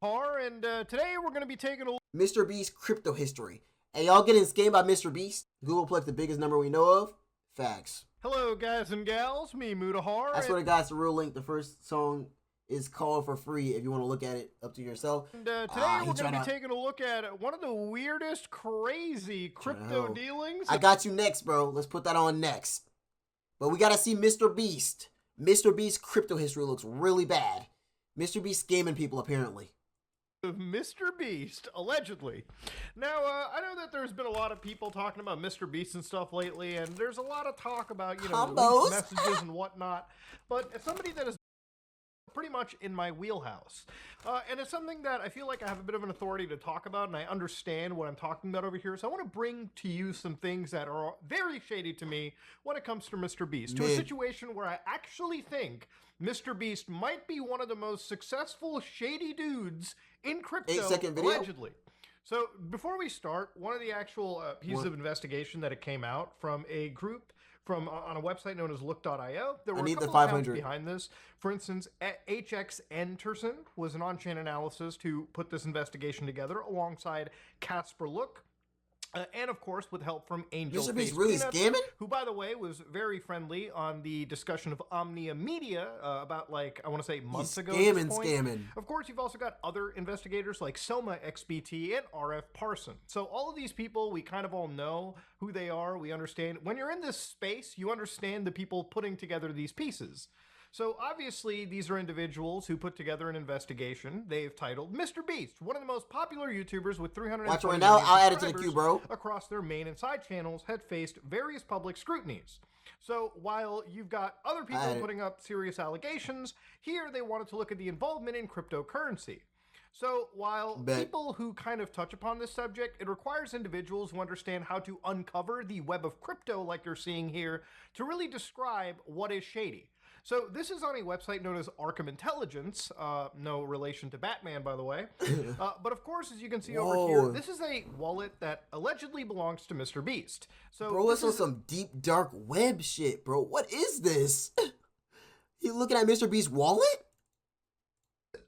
And today we're going to be taking a look. MrBeast crypto history. Hey, y'all getting scammed by MrBeast? Google Plex, the biggest number we know of? Facts. Hello, guys and gals. Me, Mudahar. I swear to God, it's the real link. The first song is called for free if you want to look at it up to yourself. And today we're going to be taking a look at one of the weirdest, crazy crypto dealings. I got you next, bro. Let's put that on next. But we got to see MrBeast. MrBeast crypto history looks really bad. MrBeast scamming people, apparently. Of MrBeast, allegedly. Now, I know that there's been a lot of people talking about MrBeast and stuff lately, and there's a lot of talk about, you know, leaked messages and whatnot, but as somebody that is pretty much in my wheelhouse, and it's something that I feel like I have a bit of an authority to talk about, and I understand what I'm talking about over here, so I want to bring to you some things that are very shady to me when it comes to MrBeast, to a situation where I actually think MrBeast might be one of the most successful shady dudes in crypto, 8-second video. Allegedly. So before we start, one of the actual pieces of investigation that it came out from a group from on a website known as Look.io. There were a couple of accounts behind this. For instance, HX Enterson was an on-chain analyst who put this investigation together alongside Casper Look. And of course, with help from Angel Face really scamming? Who, by the way, was very friendly on the discussion of Omnia Media about, like, I want to say months ago. Scamming. Of course, you've also got other investigators like Soma XBT and RF Parson. So all of these people, we kind of all know who they are. We understand. When you're in this space, you understand the people putting together these pieces. So obviously, these are individuals who put together an investigation they've titled MrBeast, one of the most popular YouTubers with 320 right now, I'll add it to the queue, bro. Across their main and side channels had faced various public scrutinies. So while you've got other people putting up serious allegations, here they wanted to look at the involvement in cryptocurrency. So while people who kind of touch upon this subject, it requires individuals who understand how to uncover the web of crypto like you're seeing here to really describe what is shady. So this is on a website known as Arkham Intelligence, no relation to Batman, by the way. But of course, as you can see over here, this is a wallet that allegedly belongs to MrBeast. So bro, this is some deep, dark web shit, bro. What is this? You looking at MrBeast's wallet?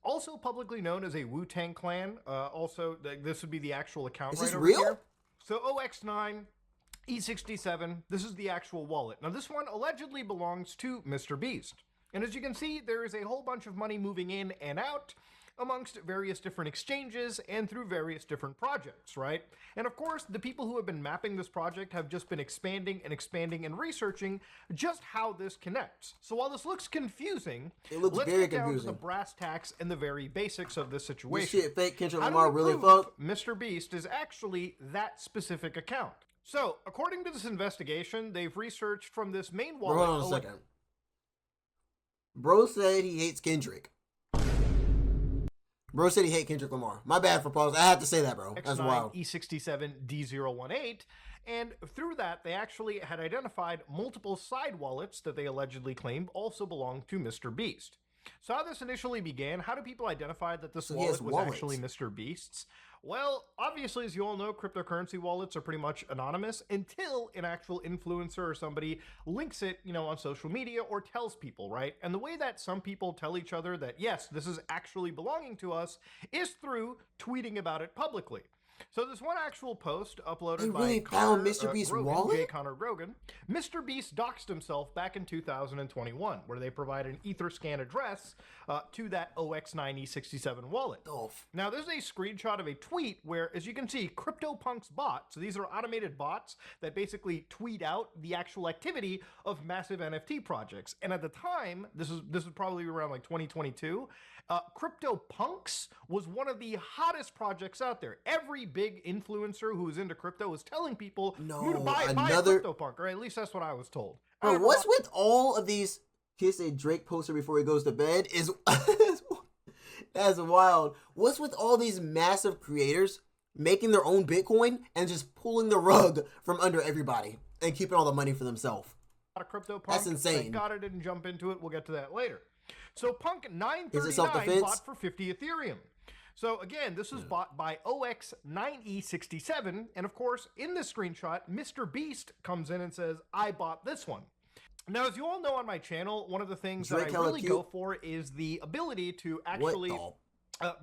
Also publicly known as a Wu-Tang Clan. Also, this would be the actual account. Is this real? Here. So OX9. E67, this is the actual wallet. Now this one allegedly belongs to MrBeast. And as you can see, there is a whole bunch of money moving in and out amongst various different exchanges and through various different projects, right? And of course, the people who have been mapping this project have just been expanding and researching just how this connects. So while this looks confusing, let's get down to the brass tacks and the very basics of this situation. This shit fake, Kendrick Lamar really fuck? MrBeast is actually that specific account. So, according to this investigation, they've researched from this main wallet. Bro, hold on a second. Bro said he hates Kendrick. Bro said he hates Kendrick Lamar. My bad for pause. I had to say that, bro. That's wild. E67D018. And through that, they actually had identified multiple side wallets that they allegedly claimed also belonged to MrBeast. So how this initially began, how do people identify that this wallet was actually MrBeast's? Well, obviously, as you all know, cryptocurrency wallets are pretty much anonymous until an actual influencer or somebody links it, you know, on social media or tells people, right? And the way that some people tell each other that, yes, this is actually belonging to us is through tweeting about it publicly. So this one actual post uploaded by Connor Grogan, MrBeast doxed himself back in 2021, where they provide an Etherscan address to that OX9E67 wallet. Now, there's a screenshot of a tweet where, as you can see, CryptoPunk's bot, so these are automated bots that basically tweet out the actual activity of massive NFT projects. And at the time, this was probably around like 2022, CryptoPunks was one of the hottest projects out there. Every big influencer who was into crypto was telling people to buy a CryptoPunk, or at least that's what I was told. Bro, what's with all of these? Kiss a Drake poster before he goes to bed is that's wild. What's with all these massive creators making their own Bitcoin and just pulling the rug from under everybody and keeping all the money for themselves? That's insane. Thank God I didn't jump into it. We'll get to that later. So Punk 939 bought for 50 Ethereum. So again, this was bought by OX9E67. And of course, in this screenshot, MrBeast comes in and says, I bought this one. Now, as you all know on my channel, one of the things that I really go for is the ability to actually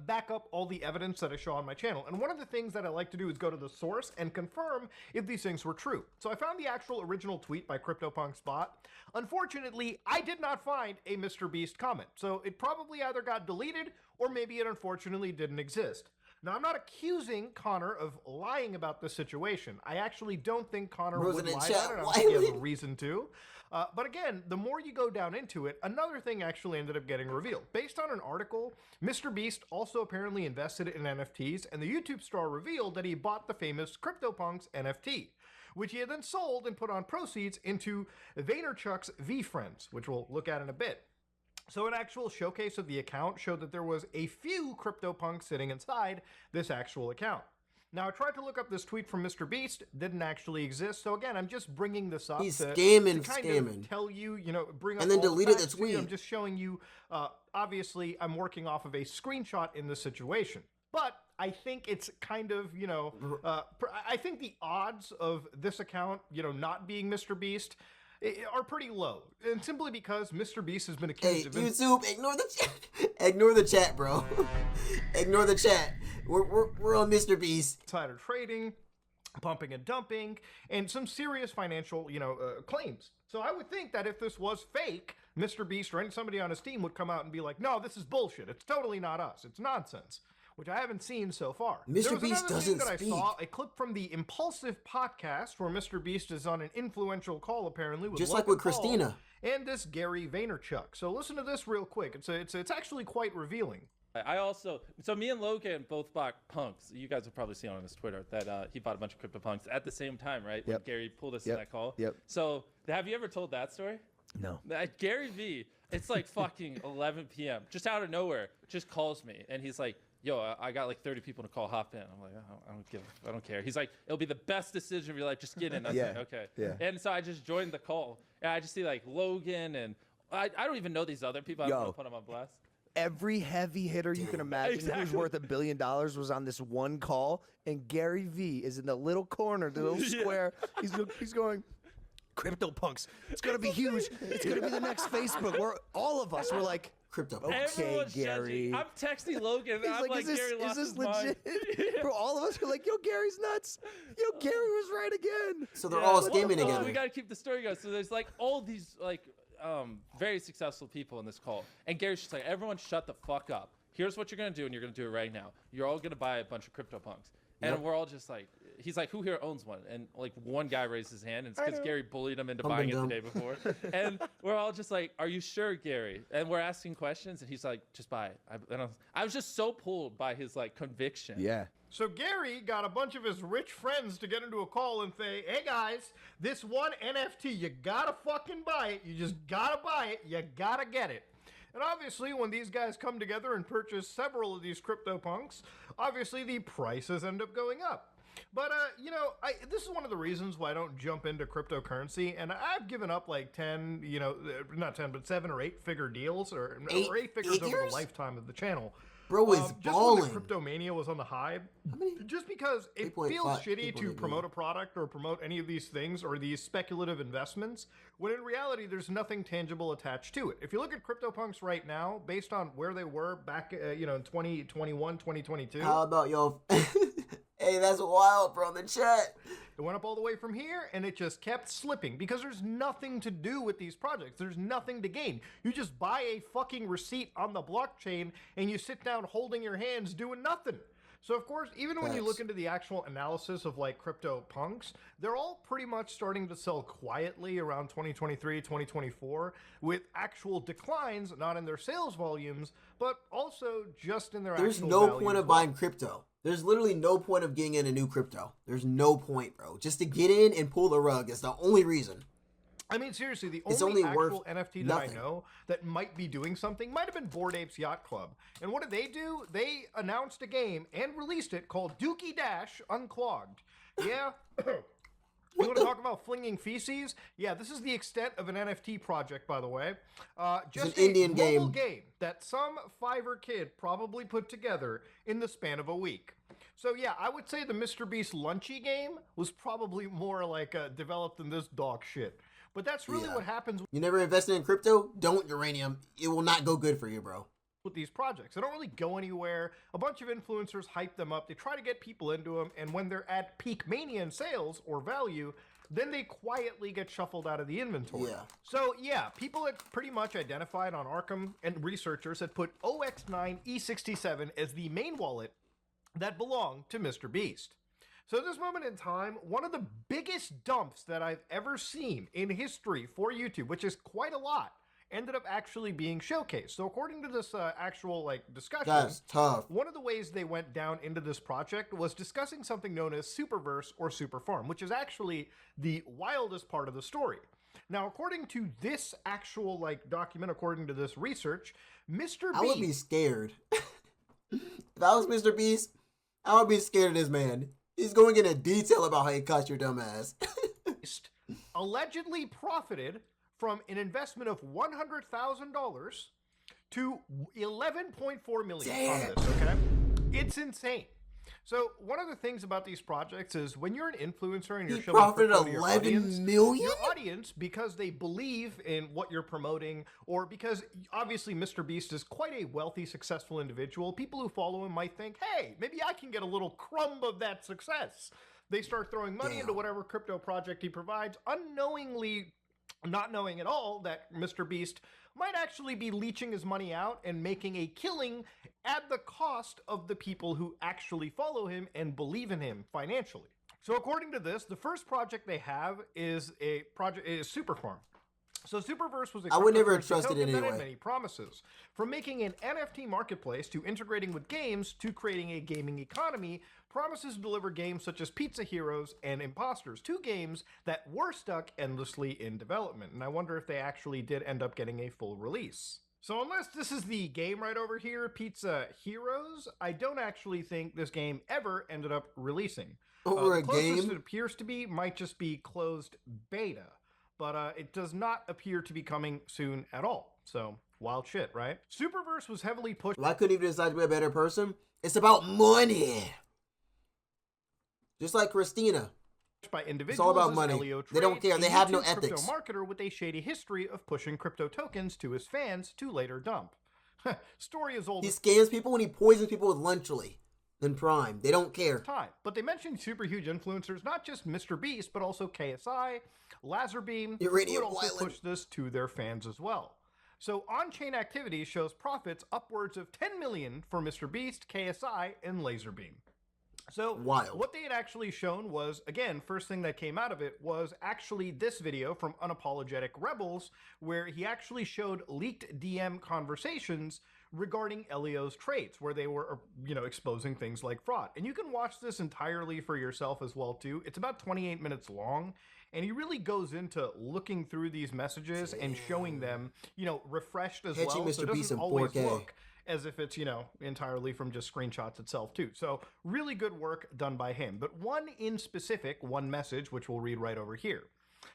back up all the evidence that I show on my channel. And one of the things that I like to do is go to the source and confirm if these things were true. So I found the actual original tweet by CryptoPunk's bot. Unfortunately, I did not find a MrBeast comment. So it probably either got deleted or maybe it unfortunately didn't exist. Now, I'm not accusing Connor of lying about this situation. I actually don't think Connor would lie about it. I don't think he has a reason to. But again, the more you go down into it, another thing actually ended up getting revealed. Based on an article, MrBeast also apparently invested in NFTs, and the YouTube star revealed that he bought the famous CryptoPunks NFT, which he had then sold and put on proceeds into Vaynerchuk's VFriends, which we'll look at in a bit. So an actual showcase of the account showed that there was a few CryptoPunks sitting inside this actual account. Now, I tried to look up this tweet from MrBeast, didn't actually exist. So again, I'm just bringing this up He's to scamming. of tell you, bring up and then all deleted facts the to you. tweet. I'm just showing you, obviously, I'm working off of a screenshot in this situation. But I think it's kind of, I think the odds of this account, not being MrBeast are pretty low. And simply because MrBeast has been accused of... YouTube, ignore the chat. Ignore the chat, bro. Ignore the chat. We're on MrBeast. Insider trading, pumping and dumping, and some serious financial, claims. So I would think that if this was fake, MrBeast or somebody on his team would come out and be like, no, this is bullshit. It's totally not us. It's nonsense. Which I haven't seen so far. MrBeast doesn't that speak. I saw a clip from the Impulsive podcast where MrBeast is on an influential call apparently with just Logan like with Paul Christina and this Gary Vaynerchuk. So listen to this real quick. It's actually quite revealing. So me and Logan both bought punks. You guys have probably seen on his Twitter that he bought a bunch of CryptoPunks at the same time, right? When Gary pulled us in that call. Yep. So have you ever told that story? No. Gary V, it's like fucking 11 p.m. Just out of nowhere, just calls me and he's like, yo, I got like 30 people to call, hop in. I'm like, I don't care. He's like, it'll be the best decision of your life. Just get in. I was like, okay. Yeah. And so I just joined the call. And I just see like Logan and I don't even know these other people. I don't want to put them on blast. Every heavy hitter you can imagine who's worth $1 billion was on this one call, and Gary V is in the little corner, the little square. He's going, CryptoPunks. It's gonna be huge. It's gonna be the next Facebook. Where all of us were like, CryptoPunks. Okay, Everyone's Gary. judging. I'm texting Logan. And He's I'm like, is Gary lost this his mind. legit? Bro, all of us were like, yo, Gary's nuts. Yo, Gary was right again. So they're all scheming well, together. We gotta keep the story going. So there's like all these like very successful people in this call, and Gary's just like, everyone shut the fuck up. Here's what you're gonna do, and you're gonna do it right now. You're all gonna buy a bunch of CryptoPunks. And we're all just like, he's like, who here owns one? And like one guy raised his hand, and it's because Gary bullied him into buying it the day before. And we're all just like, are you sure, Gary? And we're asking questions, and he's like, just buy it. I was just so pulled by his like conviction. Yeah. So Gary got a bunch of his rich friends to get into a call and say, hey guys, this one NFT, you gotta fucking buy it. You just gotta buy it. You gotta get it. And obviously, when these guys come together and purchase several of these CryptoPunks, obviously the prices end up going up. But, this is one of the reasons why I don't jump into cryptocurrency. And I've given up like 10, not 10, but 7 or 8 figure deals or 8 figures over the lifetime of the channel. Bro is just balling. when the Cryptomania was on the high, just because it feels shitty to promote a product or promote any of these things or these speculative investments, when in reality, there's nothing tangible attached to it. If you look at CryptoPunks right now, based on where they were back, in 2021, 2022. How about y'all? Hey, that's wild, bro, in the chat. It went up all the way from here, and it just kept slipping because there's nothing to do with these projects. There's nothing to gain. You just buy a fucking receipt on the blockchain, and you sit down holding your hands doing nothing. So, of course, even when you look into the actual analysis of, like, CryptoPunks, they're all pretty much starting to sell quietly around 2023, 2024, with actual declines, not in their sales volumes, but also just in their There's actual no value point as of well. buying crypto. There's literally no point of getting in a new crypto. There's no point, bro. Just to get in and pull the rug is the only reason. I mean, seriously, the It's only only worth actual NFT that nothing. I know that might be doing something might have been Bored Apes Yacht Club. And what did they do? They announced a game and released it called Dookie Dash Unclogged. Yeah. You want to talk about flinging feces? Yeah, this is the extent of an NFT project, by the way. Just an Indian mobile game. game that some Fiverr kid probably put together in the span of a week. So yeah, I would say the MrBeast Lunchy game was probably more like developed than this dog shit. But that's really what happens. You never invested in crypto? Don't, Uranium. It will not go good for you, bro. with these projects. They don't really go anywhere. A bunch of influencers hype them up. They try to get people into them, and when they're at peak mania in sales or value, then they quietly get shuffled out of the inventory. Yeah. So yeah, people had pretty much identified on Arkham, and researchers had put OX9E67 as the main wallet that belonged to MrBeast. So at this moment in time, one of the biggest dumps that I've ever seen in history for YouTube, which is quite a lot, ended up actually being showcased. So according to this actual discussion, That's tough. one of the ways they went down into this project was discussing something known as Superverse or Super Farm, which is actually the wildest part of the story. Now, according to this actual document, according to this research, Mr. I would be Beast scared. If I was Mr. Beast, I would be scared of this man. He's going into detail about how he caught your dumb ass. allegedly profited from an investment of $100,000 to $11.4 million on this, okay? It's insane. So one of the things about these projects is when you're an influencer and you're He showing profited crypto to your 11 audience, million? your audience, because they believe in what you're promoting, or because obviously MrBeast is quite a wealthy, successful individual, people who follow him might think, hey, maybe I can get a little crumb of that success. They start throwing money into whatever crypto project he provides, unknowingly, not knowing at all that MrBeast might actually be leeching his money out and making a killing at the cost of the people who actually follow him and believe in him financially. So according to this, the first project they have is Super Farm. So Superverse was a I would never cryptocurrency trust it token that had anyway. many promises. From making an NFT marketplace to integrating with games to creating a gaming economy, promises to deliver games such as Pizza Heroes and Imposters, two games that were stuck endlessly in development. And I wonder if they actually did end up getting a full release. So unless this is the game right over here, Pizza Heroes, I don't actually think this game ever ended up releasing. Over a The closest game? it appears to be might just be closed beta. But it does not appear to be coming soon at all. So, wild shit, right? Superverse was heavily pushed Well, I couldn't even decide to be a better person. It's about money. Just like Christina. by individuals. It's all about as money. Elio They don't Trade, care. a They have no YouTube ethics. crypto marketer with a shady history of pushing crypto tokens to his fans to later dump. Story is old He as scams people and he poisons people with Lunchly and Prime. They don't care. time. But they mentioned super huge influencers, not just MrBeast, but also KSI, Lazarbeam, who Iridium would also Wyland. push this to their fans as well. So on-chain activity shows profits upwards of 10 million for MrBeast, KSI, and Lazarbeam. So Wild. what they had actually shown was, again, first thing that came out of it was actually this video from Unapologetic Rebels, where he actually showed leaked DM conversations regarding Elio's trades, where they were, exposing things like fraud. And you can watch this entirely for yourself as well, too. It's about 28 minutes long, and he really goes into looking through these messages and showing them, refreshed as Catching well. So it Mr. Beast doesn't in always 4K. look as if it's, entirely from just screenshots itself, too. So really good work done by him. But one in specific, one message, which we'll read right over here.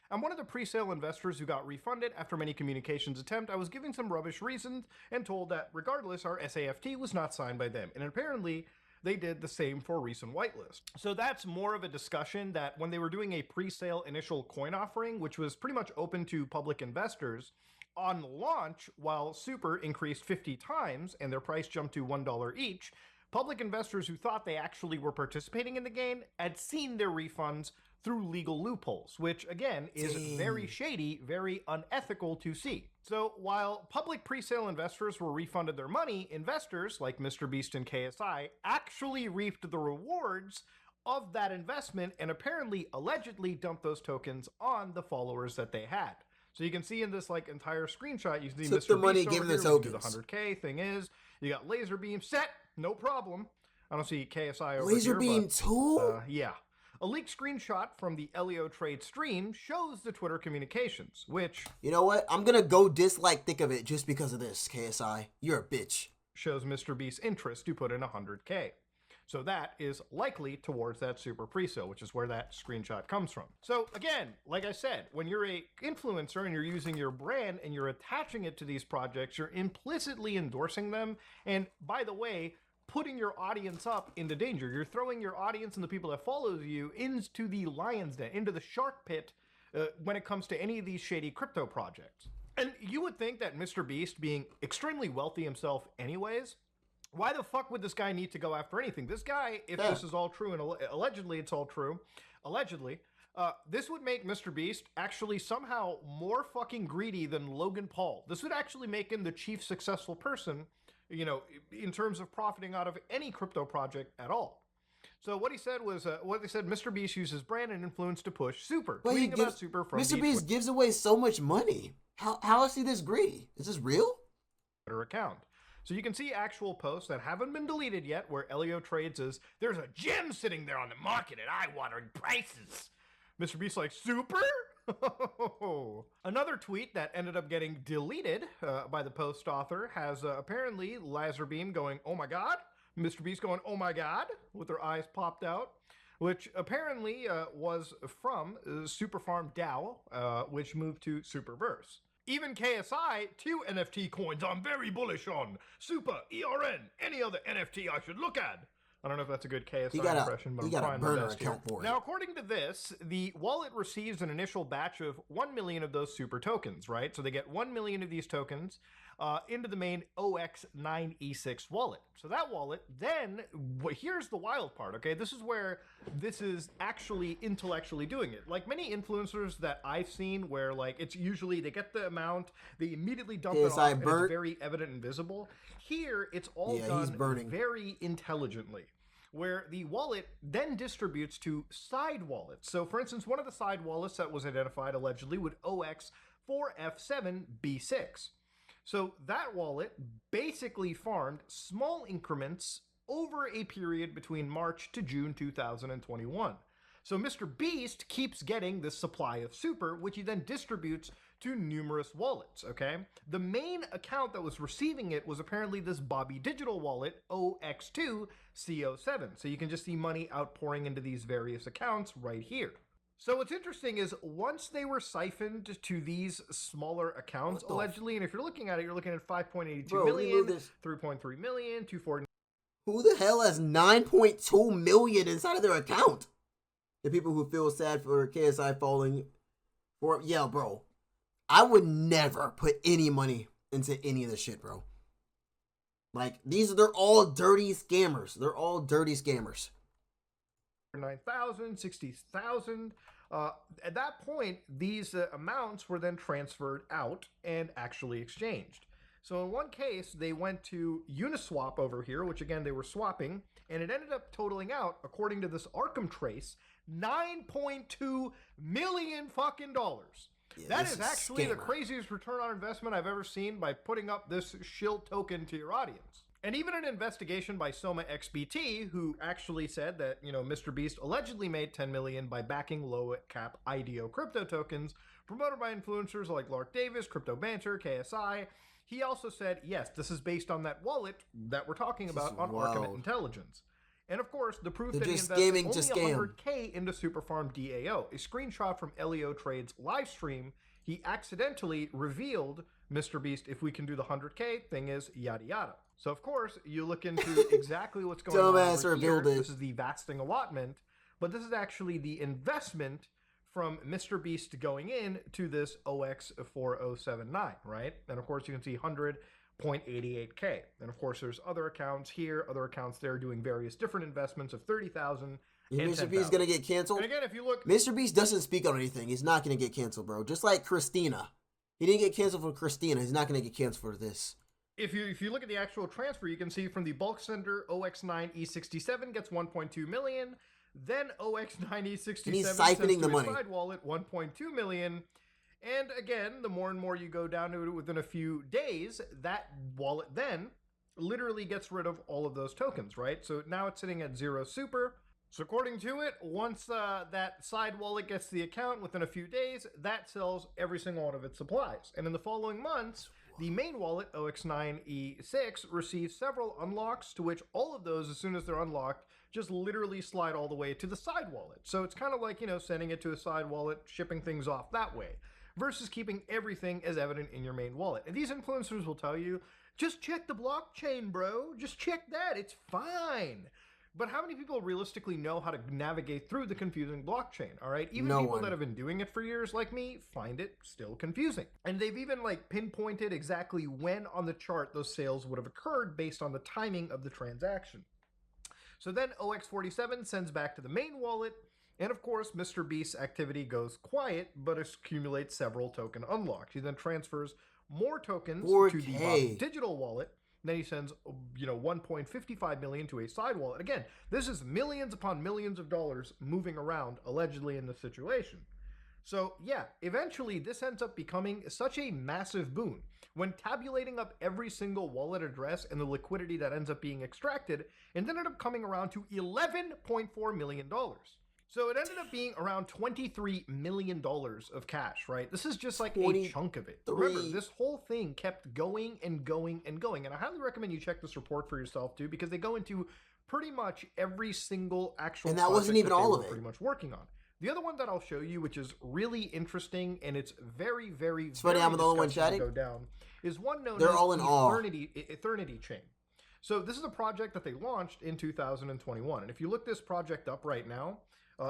I'm one of the pre-sale investors who got refunded after many communications attempt. I was giving some rubbish reasons and told that regardless, our SAFT was not signed by them. And apparently they did the same for recent whitelist. So that's more of a discussion that when they were doing a pre-sale initial coin offering, which was pretty much open to public investors, on launch, while Super increased 50 times and their price jumped to $1 each, public investors who thought they actually were participating in the game had seen their refunds through legal loopholes, which again is very shady, very unethical to see. So while public pre-sale investors were refunded their money, investors like MrBeast and KSI actually reaped the rewards of that investment and apparently allegedly dumped those tokens on the followers that they had. So you can see in this entire screenshot, you can see Took MrBeast the money, over give them the here, we can do tokens. the 100K thing is, you got Lazarbeam set, no problem. I don't see KSI over Laser here, Beam but, 2? yeah. A leaked screenshot from the Elio Trade stream shows the Twitter communications, which You know what? I'm gonna go dislike thick of it just because of this, KSI. You're a bitch. shows MrBeast's interest to put in 100K. So that is likely towards that super pre-sale, which is where that screenshot comes from. So again, like I said, when you're a influencer and you're using your brand and you're attaching it to these projects, you're implicitly endorsing them. And by the way, putting your audience up into danger. You're throwing your audience and the people that follow you into the lion's den, into the shark pit when it comes to any of these shady crypto projects. And you would think that MrBeast, being extremely wealthy himself anyways, why the fuck would this guy need to go after anything? This guy, if this is all true, and allegedly it's all true, allegedly, this would make MrBeast actually somehow more fucking greedy than Logan Paul. This would actually make him the chief successful person, you know, in terms of profiting out of any crypto project at all. So what he said was, what they said, MrBeast uses brand and influence to push Super. But Tweeting about Super from MrBeast gives away so much money. How is he this greedy? Is this real? Twitter account. So you can see actual posts that haven't been deleted yet where Elio trades as, there's a gem sitting there on the market at eye-watering prices. MrBeast like, Super? Another tweet that ended up getting deleted by the post author has apparently Lazarbeam going, oh my god? MrBeast going, oh my god? With their eyes popped out. Which apparently was from Super Farm DAO, which moved to Superverse. Even KSI, 2 NFT coins I'm very bullish on. Super, ERN, any other NFT I should look at. I don't know if that's a good KSI impression, but I'm trying my best here. Now, according to this, the wallet receives an initial batch of 1 million of those super tokens, right? So they get 1 million of these tokens into the main OX9E6 wallet. So that wallet, then, here's the wild part, okay? This is where this is actually intellectually doing it. Like many influencers that I've seen where, like, it's usually they get the amount, they immediately dump it off, and it's very evident and visible. Here, it's all done very intelligently, where the wallet then distributes to side wallets. So, for instance, one of the side wallets that was identified allegedly with OX4F7B6. So that wallet basically farmed small increments over a period between March to June 2021. So MrBeast keeps getting this supply of Super, which he then distributes to numerous wallets, okay? The main account that was receiving it was apparently this Bobby Digital wallet, OX2CO7. So you can just see money outpouring into these various accounts right here. So what's interesting is once they were siphoned to these smaller accounts, allegedly, and if you're looking at it, you're looking at 5.82 million, 3.3 million, 240. Who the hell has 9.2 million inside of their account? The people who feel sad for KSI falling for, yeah, bro. I would never put any money into any of this shit, bro. Like, they're all dirty scammers. They're all dirty scammers. 9,000, 60,000. At that point, these amounts were then transferred out and actually exchanged. So in one case, they went to Uniswap over here, which again, they were swapping, and it ended up totaling out, according to this Arkham Trace, $9.2 million fucking dollars. Yeah, that is actually the craziest return on investment I've ever seen by putting up this shield token to your audience. And even an investigation by SomeOrdinaryGamers, who actually said that, you know, MrBeast allegedly made $10 million by backing low-cap IDO crypto tokens promoted by influencers like Lark Davis, Crypto Banter, KSI. He also said, yes, this is based on that wallet that we're talking about on Arkham Intelligence. And of course, the proof that he invested only 100K into Superfarm DAO, a screenshot from Elio Trade's live stream, he accidentally revealed MrBeast, if we can do the 100K, thing is yada yada. So of course, you look into exactly what's going on over here. This is the vesting allotment, but this is actually the investment from MrBeast going in to this OX4079, right? And of course, you can see 100.88K. And of course, there's other accounts here, other accounts there doing various different investments of 30,000. MrBeast gonna get canceled. And again, if you look, MrBeast doesn't speak on anything. He's not gonna get canceled, bro. Just like Christina, he didn't get canceled for Christina. He's not gonna get canceled for this. If you look at the actual transfer, you can see from the bulk sender, OX9E67 gets 1.2 million. Then OX9E67 sends to his side wallet 1.2 million. And again, the more and more you go down to it within a few days, that wallet then literally gets rid of all of those tokens, right? So now it's sitting at 0 Super. So according to it, once that side wallet gets the account within a few days, that sells every single one of its supplies. And in the following months, the main wallet, OX9E6, receives several unlocks, to which all of those, as soon as they're unlocked, just literally slide all the way to the side wallet. So it's kind of like, you know, sending it to a side wallet, shipping things off that way, versus keeping everything as evident in your main wallet. And these influencers will tell you, just check the blockchain, bro. Just check that. It's fine. But how many people realistically know how to navigate through the confusing blockchain, all right? Even No people one. that have been doing it for years like me find it still confusing. And they've even like pinpointed exactly when on the chart those sales would have occurred based on the timing of the transaction. So then OX47 sends back to the main wallet, and of course, MrBeast's activity goes quiet, but accumulates several token unlocks. He then transfers more tokens to the 4K. Bobby digital wallet. Then he sends, 1.55 million to a side wallet. Again, this is millions upon millions of dollars moving around, allegedly, in this situation. So yeah, eventually this ends up becoming such a massive boon. When tabulating up every single wallet address and the liquidity that ends up being extracted, it ended up coming around to $11.4 million. So it ended up being around $23 million of cash, right? This is just like a chunk of it. Remember, this whole thing kept going and going and going. And I highly recommend you check this report for yourself too, because they go into pretty much every single actual And that wasn't even all of it. Pretty much working on. The other one that I'll show you, which is really interesting and it's very, very, it's funny, I'm the only one chatting. Go down, is one known They're as all in awe. Eternity Chain. So this is a project that they launched in 2021. And if you look this project up right now,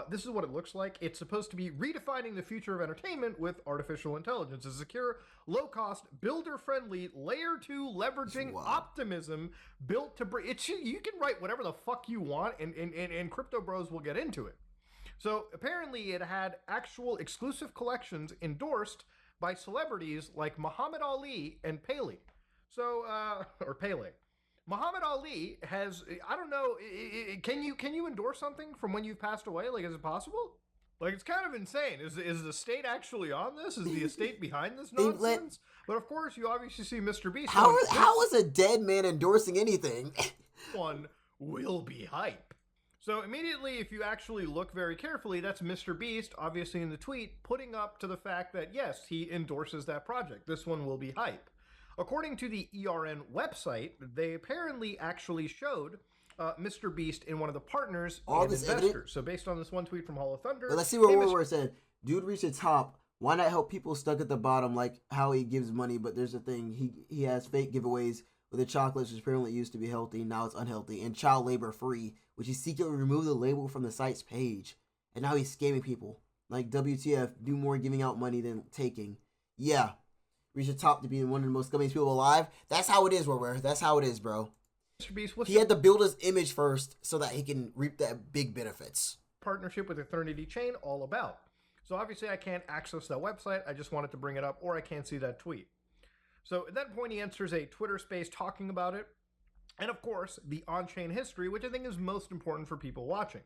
this is what it looks like. It's supposed to be redefining the future of entertainment with artificial intelligence. A secure, low-cost, builder-friendly, layer 2 leveraging optimism built to bring... You can write whatever the fuck you want, and Crypto Bros will get into it. So apparently it had actual exclusive collections endorsed by celebrities like Muhammad Ali and Pele. So, or Pele. Muhammad Ali has, I don't know, can you endorse something from when you've passed away? Like, is it possible? Like, it's kind of insane. Is the state actually on this? Is the estate behind this nonsense? But of course, you obviously see MrBeast. How is a dead man endorsing anything? One will be hype. So immediately, if you actually look very carefully, that's MrBeast, obviously in the tweet, putting up to the fact that, yes, he endorses that project. This one will be hype. According to the ERN website, they apparently actually showed MrBeast in one of the partners and investors. Evidence? So based on this one tweet from Hall of Thunder... But let's see where it said, dude reached the top. Why not help people stuck at the bottom like how he gives money? But there's a thing. He has fake giveaways with the chocolates, which apparently used to be healthy. Now it's unhealthy. And child labor free, which he secretly removed the label from the site's page. And now he's scamming people. Like, WTF, do more giving out money than taking. Yeah. Reach the top to be one of the most scummiest people alive. That's how it is, Warware. That's how it is, bro. MrBeast, he had to build his image first so that he can reap that big benefits. Partnership with Eternity Chain all about. So obviously I can't access that website. I just wanted to bring it up, or I can't see that tweet. So at that point, he enters a Twitter space talking about it. And of course, the on-chain history, which I think is most important for people watching.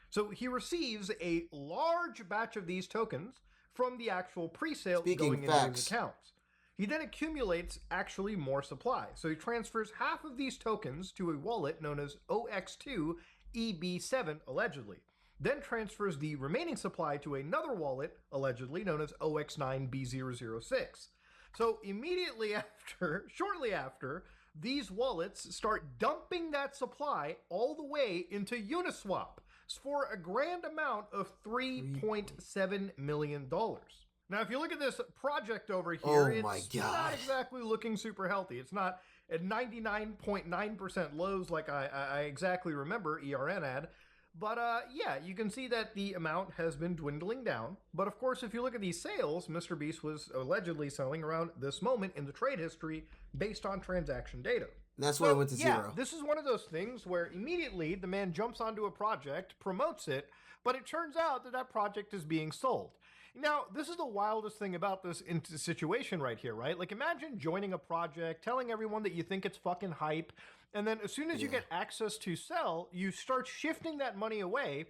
So he receives a large batch of these tokens from the actual pre-sale going into his accounts. He then accumulates actually more supply. So he transfers half of these tokens to a wallet known as OX2EB7, allegedly. Then transfers the remaining supply to another wallet, allegedly known as OX9B006. So immediately after, shortly after, these wallets start dumping that supply all the way into Uniswap for a grand amount of $3.7 million. Now, if you look at this project over here, it's not exactly looking super healthy. It's not at 99.9% lows like I exactly remember ERN had. But yeah, you can see that the amount has been dwindling down. But of course, if you look at these sales, MrBeast was allegedly selling around this moment in the trade history based on transaction data. And that's why it went to zero. Yeah, this is one of those things where immediately the man jumps onto a project, promotes it, but it turns out that that project is being sold. Now, this is the wildest thing about this situation right here, right? Like, imagine joining a project, telling everyone that you think it's fucking hype, and then as soon as you get access to sell, you start shifting that money away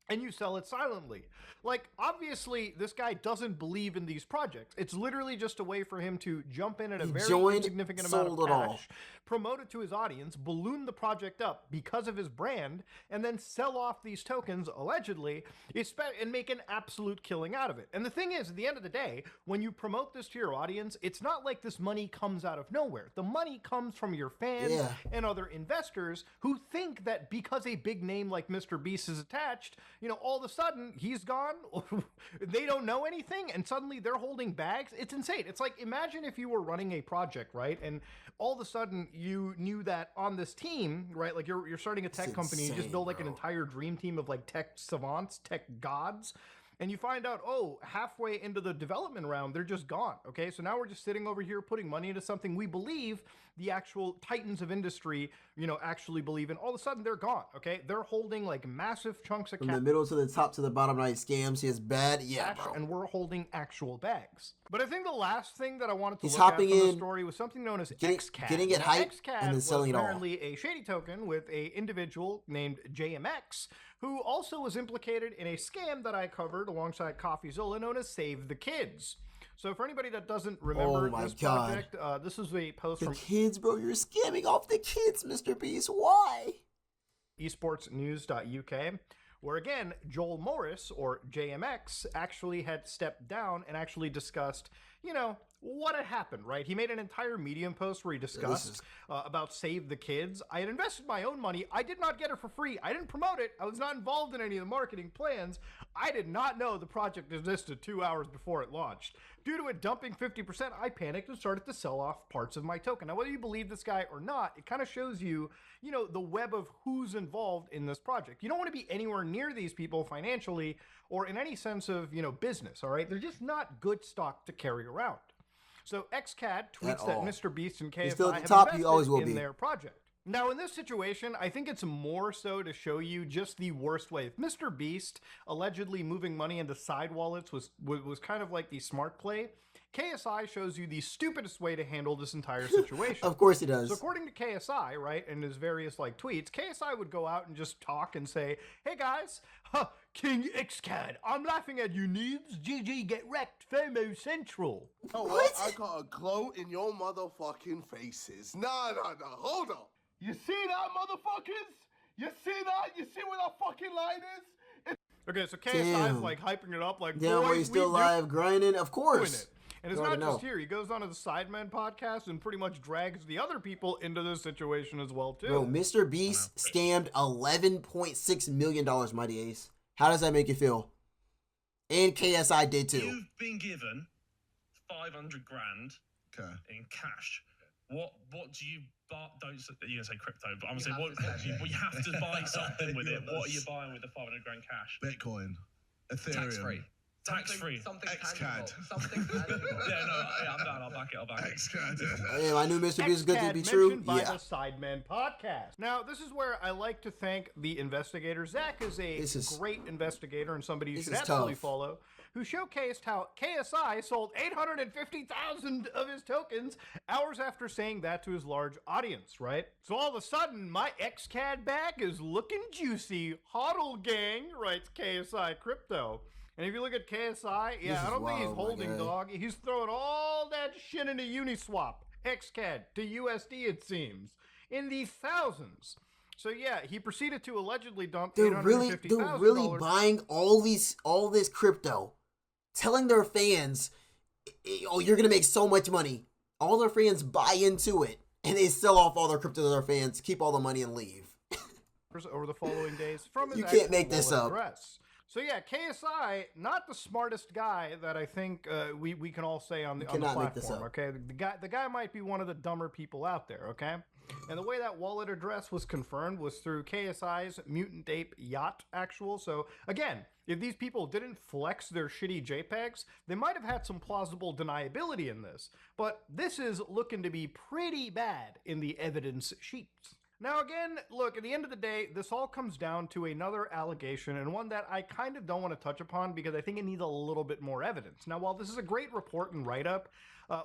and you sell it silently. Like, obviously, this guy doesn't believe in these projects. It's literally just a way for him to jump in at a very insignificant amount of cash, promote it to his audience, balloon the project up because of his brand, and then sell off these tokens, allegedly, and make an absolute killing out of it. And the thing is, at the end of the day, when you promote this to your audience, it's not like this money comes out of nowhere. The money comes from your fans and other investors who think that because a big name like MrBeast is attached, all of a sudden he's gone. They don't know anything, and suddenly they're holding bags. It's insane. It's like, imagine if you were running a project, right? And all of a sudden you knew that on this team, right? Like you're starting a tech company, you just build like an entire dream team of like tech savants, tech gods. And you find out, halfway into the development round, they're just gone, okay? So now we're just sitting over here putting money into something we believe the actual titans of industry, actually believe in. All of a sudden, they're gone, okay? They're holding, like, massive chunks of cash. From the middle to the top to the bottom, right? Scams, he is bad. Yeah, bro. And we're holding actual bags. But I think the last thing that I wanted to He's look at hopping from the in, story was something known as getting XCAD. it Now, hype XCAD and then selling it was all. apparently a shady token with a individual named JMX, who also was implicated in a scam that I covered alongside CoffeeZilla known as Save the Kids. So for anybody that doesn't remember this project, this is a post from kids, bro. You're scamming off the kids, MrBeast. Why? esportsnews.uk, where again, Joel Morris, or JMX, actually had stepped down and actually discussed, what had happened, right? He made an entire Medium post where he discussed about Save the Kids. I had invested my own money. I did not get it for free. I didn't promote it. I was not involved in any of the marketing plans. I did not know the project existed 2 hours before it launched. Due to it dumping 50%, I panicked and started to sell off parts of my token. Now, whether you believe this guy or not, it kind of shows you, the web of who's involved in this project. You don't want to be anywhere near these people financially or in any sense of, business, all right? They're just not good stock to carry around. So XCAD tweets that MrBeast and KSI have invested in their project. Now, in this situation, I think it's more so to show you just the worst way. If MrBeast allegedly moving money into side wallets was kind of like the smart play, KSI shows you the stupidest way to handle this entire situation. Of course he does. So according to KSI, right, and his various tweets, KSI would go out and just talk and say, "Hey guys, King XCAD, I'm laughing at you noobs. GG get wrecked, FOMO Central." Oh, what? I got a glow in your motherfucking faces. No, hold on. You see that, motherfuckers? You see that? You see where that fucking line is? Okay, so KSI is hyping it up, boys, he's still live grinding, of course. And it's not just here. He goes on to the Sidemen podcast and pretty much drags the other people into this situation as well, too. Bro, MrBeast scammed $11.6 million, Mighty Ace. How does that make you feel? And KSI did too. You've been given 500 grand in cash. What do you buy? Don't you're gonna say crypto, but I'm gonna say you have to buy something with it. What are you buying with the 500 grand cash? Bitcoin, Ethereum, tax-free. Something XCAD. Something tangible. I'm done. I'll back it. XCAD. Yeah, I knew MrBeast was good to be true. By the Sidemen podcast. Now, this is where I like to thank the investigator. Zach is a great investigator and somebody you should absolutely follow, who showcased how KSI sold 850,000 of his tokens hours after saying that to his large audience, right? So all of a sudden, my XCAD bag is looking juicy. Hodl gang, writes KSI Crypto. And if you look at KSI, I don't think he's holding, dog. He's throwing all that shit into Uniswap, XCAD, to USD, it seems, in the thousands. So yeah, he proceeded to allegedly dump $850,000. They're really buying all this crypto, telling their fans, "Oh, you're gonna make so much money." All their fans buy into it, and they sell off all their crypto to their fans, keep all the money, and leave. Over the following days, from his you can't make this up. Address. So yeah, KSI, not the smartest guy that I think we can all say on the platform. Okay, the guy might be one of the dumber people out there. Okay, and the way that wallet address was confirmed was through KSI's Mutant Ape Yacht actual. So again, if these people didn't flex their shitty JPEGs, they might have had some plausible deniability in this. But this is looking to be pretty bad in the evidence sheets. Now again, look, at the end of the day, this all comes down to another allegation, and one that I kind of don't want to touch upon because I think it needs a little bit more evidence. Now, while this is a great report and write-up,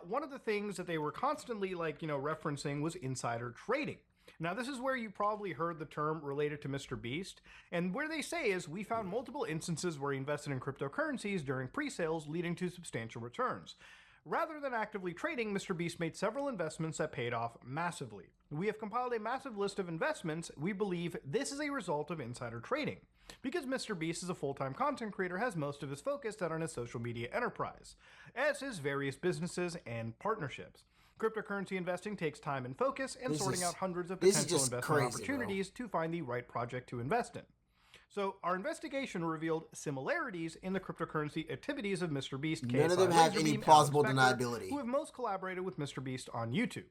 one of the things that they were constantly referencing was insider trading. Now, this is where you probably heard the term related to MrBeast, and where they say is, we found multiple instances where he invested in cryptocurrencies during pre-sales, leading to substantial returns. Rather than actively trading, MrBeast made several investments that paid off massively. We have compiled a massive list of investments. We believe this is a result of insider trading. Because MrBeast is a full-time content creator, has most of his focus set on his social media enterprise, as his various businesses and partnerships. Cryptocurrency investing takes time and focus, and sorting out hundreds of potential investment opportunities to find the right project to invest in. So our investigation revealed similarities in the cryptocurrency activities of MrBeast, None of them KSI, have any Laserbeam, plausible Alex Becker, deniability. who have most collaborated with MrBeast on YouTube.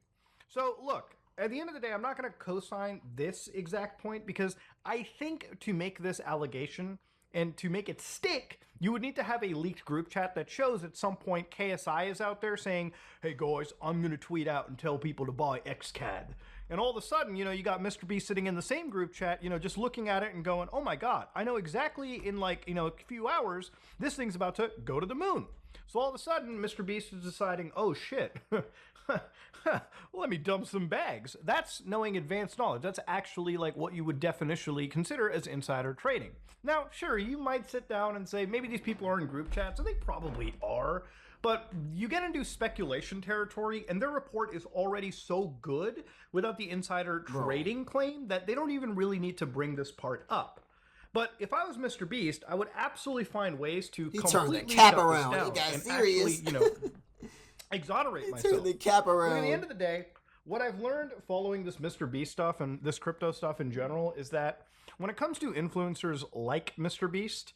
So look, at the end of the day, I'm not going to co-sign this exact point because I think to make this allegation and to make it stick, you would need to have a leaked group chat that shows at some point KSI is out there saying, hey guys, I'm going to tweet out and tell people to buy XCAD. And all of a sudden, you know, you got MrBeast sitting in the same group chat, you know, just looking at it and going, oh my God, I know exactly in like, you know, a few hours, this thing's about to go to the moon. So all of a sudden, MrBeast is deciding, oh shit, let me dump some bags. That's knowing advanced knowledge. That's actually like what you would definitionally consider as insider trading. Now, sure, you might sit down and say, maybe these people are in group chats, and they probably are. But you get into speculation territory, and their report is already so good without the insider trading claim that they don't even really need to bring this part up. But if I was MrBeast, I would absolutely find ways to completely the cap shut around. this down He got and serious. actually, you know, exonerate myself. Turn the cap But around. at the end of the day, what I've learned following this MrBeast stuff and this crypto stuff in general is that when it comes to influencers like MrBeast,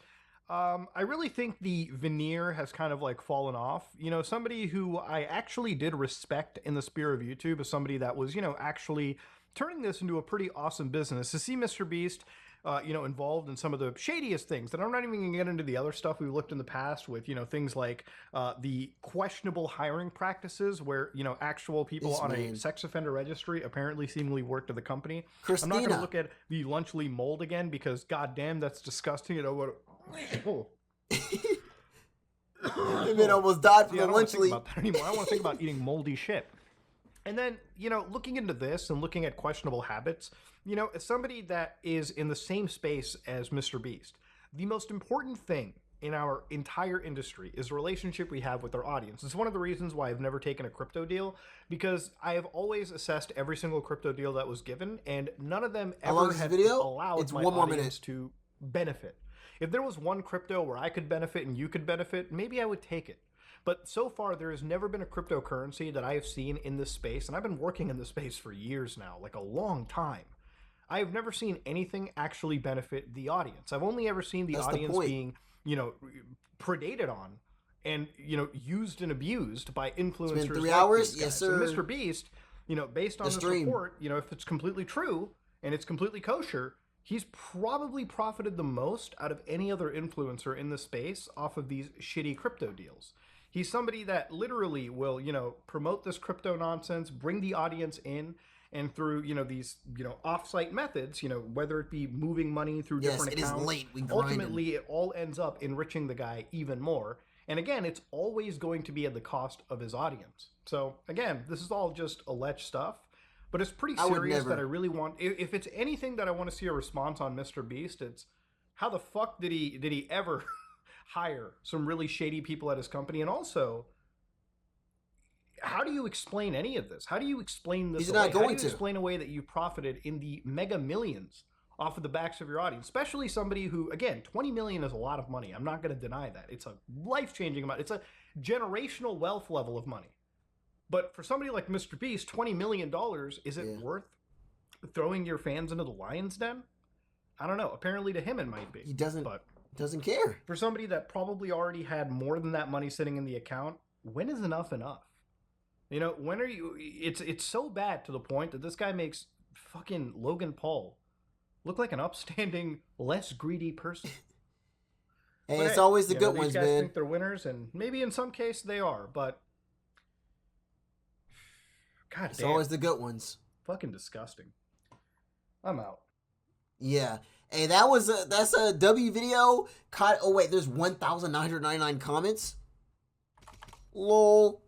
I really think the veneer has kind of like fallen off. You know, somebody who I actually did respect in the sphere of YouTube is somebody that was, you know, actually turning this into a pretty awesome business. To see MrBeast, you know, involved in some of the shadiest things, that I'm not even gonna get into the other stuff we've looked in the past with, you know, things like the questionable hiring practices where, you know, actual people on a sex offender registry apparently seemingly worked at the company. Christina. I'm not gonna look at the Lunchley mold again because goddamn, that's disgusting. You know what? Oh. It almost died from See, I the don't want to think Lunchley. about that anymore. I want to think about eating moldy shit. And then, you know, looking into this and looking at questionable habits, you know, as somebody that is in the same space as MrBeast, the most important thing in our entire industry is the relationship we have with our audience. It's one of the reasons why I've never taken a crypto deal, because I have always assessed every single crypto deal that was given, and none of them How long ever is this have video? allowed It's my 1 more audience minute. to benefit. If there was one crypto where I could benefit and you could benefit, maybe I would take it. But so far, there has never been a cryptocurrency that I have seen in this space, and I've been working in this space for years now, like a long time. I have never seen anything actually benefit the audience. I've only ever seen the That's the audience point. being, you know, predated on and, you know, used and abused by influencers. 3 like hours? these Yes, guys. sir. So MrBeast, you know, based on The this stream. report, you know, if it's completely true and it's completely kosher, he's probably profited the most out of any other influencer in the space off of these shitty crypto deals. He's somebody that literally will, you know, promote this crypto nonsense, bring the audience in, and through, you know, these, you know, off-site methods, you know, whether it be moving money through Yes, different it is accounts, late. We grind ultimately it all ends up enriching the guy even more. And again, it's always going to be at the cost of his audience. So again, this is all just alleged stuff, but it's pretty I would serious never. that I really want, if it's anything that I want to see a response on MrBeast, it's how the fuck did he ever hire some really shady people at his company? And also, how do you explain any of this? How do you explain this He's away? not going How do you to. explain a way that you profited in the mega millions off of the backs of your audience? Especially somebody who, again, 20 million is a lot of money. I'm not going to deny that. It's a life-changing amount. It's a generational wealth level of money. But for somebody like MrBeast, $20 million, is it worth throwing your fans into the lion's den? I don't know. Apparently to him it might be. He doesn't But care. for somebody that probably already had more than that money sitting in the account, when is enough enough? You know, when are you? It's so bad to the point that this guy makes fucking Logan Paul look like an upstanding, less greedy person. Hey, But it's hey, always the you know, good ones, these guys man. think they're winners, and maybe in some case they are, but God It's damn, always the good ones. fucking disgusting. I'm out. Yeah. Hey, that's a W video. Oh wait, there's 1,999 comments. Lol.